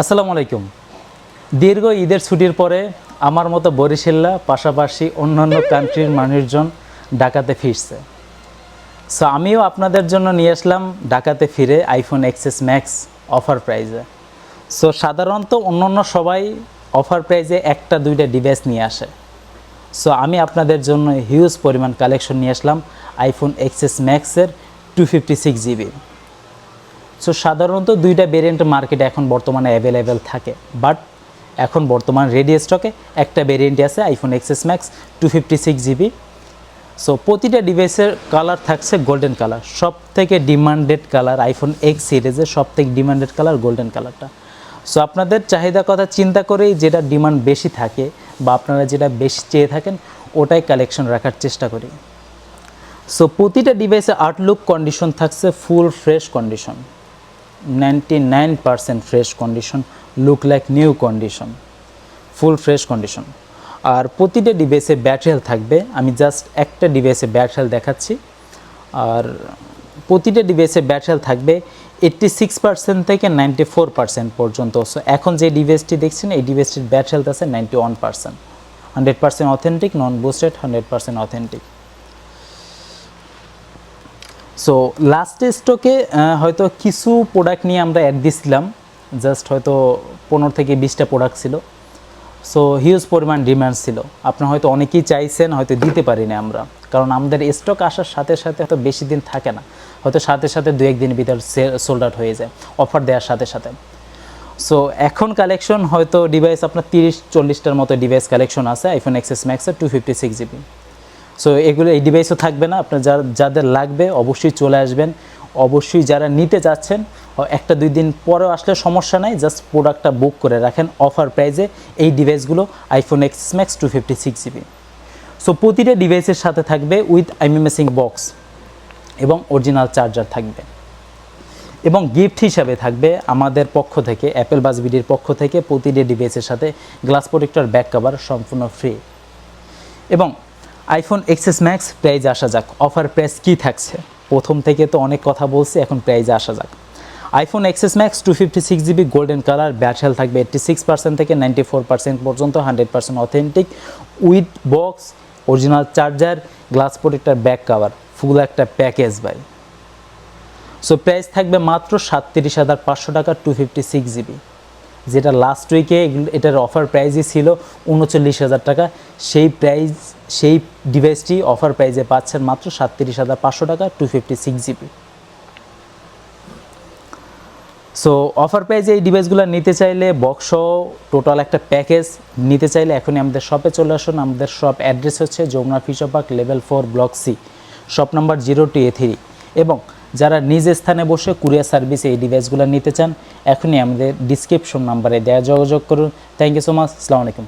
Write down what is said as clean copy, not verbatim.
আসসালামু আলাইকুম। দীর্ঘ ঈদের ছুটির পরে আমার মতো বরিশাল্লা পাশাপাশি অন্যান্য কান্ট্রির মানুষজন ঢাকাতে ফিরছে। সো আমিও আপনাদের জন্য নিয়ে আসলাম ঢাকাতে ফিরে আইফোন এক্সএস ম্যাক্স অফার প্রাইজে। সো সাধারণত অন্যান্য সবাই অফার প্রাইজে একটা দুইটা ডিভাইস নিয়ে আসে। সো আমি আপনাদের জন্য হিউজ পরিমাণ কালেকশন নিয়ে আসলাম আইফোন এক্সএস ম্যাক্সের 256GB। সো সাধারণত দুইটা ভেরিয়েন্ট মার্কেটে এখন বর্তমানে অ্যাভেলেবেল থাকে, বাট এখন বর্তমান রেডি স্টকে একটা ভেরিয়েন্ট আছে iPhone XS Max 256GB। So প্রতিটা ডিভাইসের কালার থাকছে গোল্ডেন কালার, সব থেকে ডিমান্ডেড কালার আইফোন এক্স সিরিজের সব থেকে ডিমান্ডেড কালার গোল্ডেন কালারটা। সো আপনাদের চাহিদা কথা চিন্তা করেই যেটা ডিমান্ড বেশি থাকে বা আপনারা যেটা বেশি চেয়ে থাকেন ওটাই কালেকশন রাখার চেষ্টা করি। সো প্রতিটা ডিভাইসে আউটলুক কন্ডিশন থাকছে full fresh condition, 99% fresh condition, look like new condition, full fresh condition. আর প্রতিটা ডিভাইসে ব্যাটারি হেলথ থাকবে, আমি জাস্ট একটা ডিভাইসে ব্যাটারি হেলথ দেখাচ্ছি। আর প্রতিটা ডিভাইসে ব্যাটারি হেলথ থাকবে 86% থেকে 94% পর্যন্ত। সো এখন যে ডিভাইসটি দেখছেন এই ডিভাইসটির ব্যাটারি হেলথ আছে 91%, 100% অথেন্টিক, নন বুস্টেড, 100% অথেন্টিক। সো লাস্ট স্টকে হয়তো কিছু প্রোডাক্ট নিয়ে আমরা অ্যাড দিছিলাম, জাস্ট হয়তো 15 থেকে 20টা প্রোডাক্ট ছিল। সো হিউজ পরিমাণ ডিমান্ড ছিল, আপনারা হয়তো অনেকেই চাইছেন, হয়তো দিতে পারি না আমরা, কারণ আমাদের স্টক আসার সাথে সাথে হয়তো বেশি দিন থাকে না, হয়তো সাথে সাথে 2-1 দিনের ভিতর সোল্ড আউট হয়ে যায় অফার দেওয়ার সাথে সাথে। সো এখন কালেকশন হয়তো ডিভাইস আপনার 30-40টার মতো ডিভাইস কালেকশন আছে আইফোন এক্সএস ম্যাক্সের 256GB। সো এগুলো এই ডিভাইসও থাকবে না, আপনার যাদের লাগবে অবশ্যই চলে আসবেন। অবশ্যই যারা নিতে চাচ্ছেন 1-2 দিন পরেও আসলে সমস্যা নাই, জাস্ট প্রোডাক্টটা বুক করে রাখেন অফার প্রাইজে এই ডিভাইসগুলো iPhone XS Max 256GB। So প্রতিটা ডিভাইসের সাথে থাকবে উইথ আইএমএসিং বক্স এবং অরিজিনাল চার্জার থাকবে, এবং গিফট হিসাবে থাকবে আমাদের পক্ষ থেকে, অ্যাপেল বাজ বিডির পক্ষ থেকে প্রতিটা ডিভাইসের সাথে গ্লাস প্রোটেক্টর ব্যাক কভার সম্পূর্ণ ফ্রি। এবং আইফোন এক্সএস ম্যাক্স প্রাইজে আসা যাক, অফার প্রাইস কী থাকছে প্রথম থেকে তো অনেক কথা বলছি, এখন প্রাইজে আসা যাক। IPhone XS Max 256GB golden colour, battery health থাকবে 86% থেকে 94% পর্যন্ত, 100% authentic, with box, original charger, glass protector back cover, full একটা প্যাকেজ ভাই। সো প্রাইস থাকবে মাত্র 37,500 টাকা 256GB, যেটা লাস্ট উইকে এটার অফার প্রাইসই ছিল 39,000 টাকা। সেই ডিভাইসটি অফার প্রাইসে পাচ্ছেন মাত্র 37,500 টাকা 256GB। সো অফার প্রাইসে এই ডিভাইসগুলো নিতে চাইলে বক্স টোটাল একটা প্যাকেজ নিতে চাইলে এখনই আমাদের শপে চলে আসুন। আমাদের শপ অ্যাড্রেস হচ্ছে Jamuna Future Park level 4 block C, shop number 0-A3। এবং যারা নিজ স্থানে বসে কুরিয়ার সার্ভিসে এই ডিভাইসগুলো নিতে চান এখনই আমাদের ডিসক্রিপশন নাম্বারে দেওয়া যোগাযোগ করুন। থ্যাংক ইউ সো মাচ, আসসালামু আলাইকুম।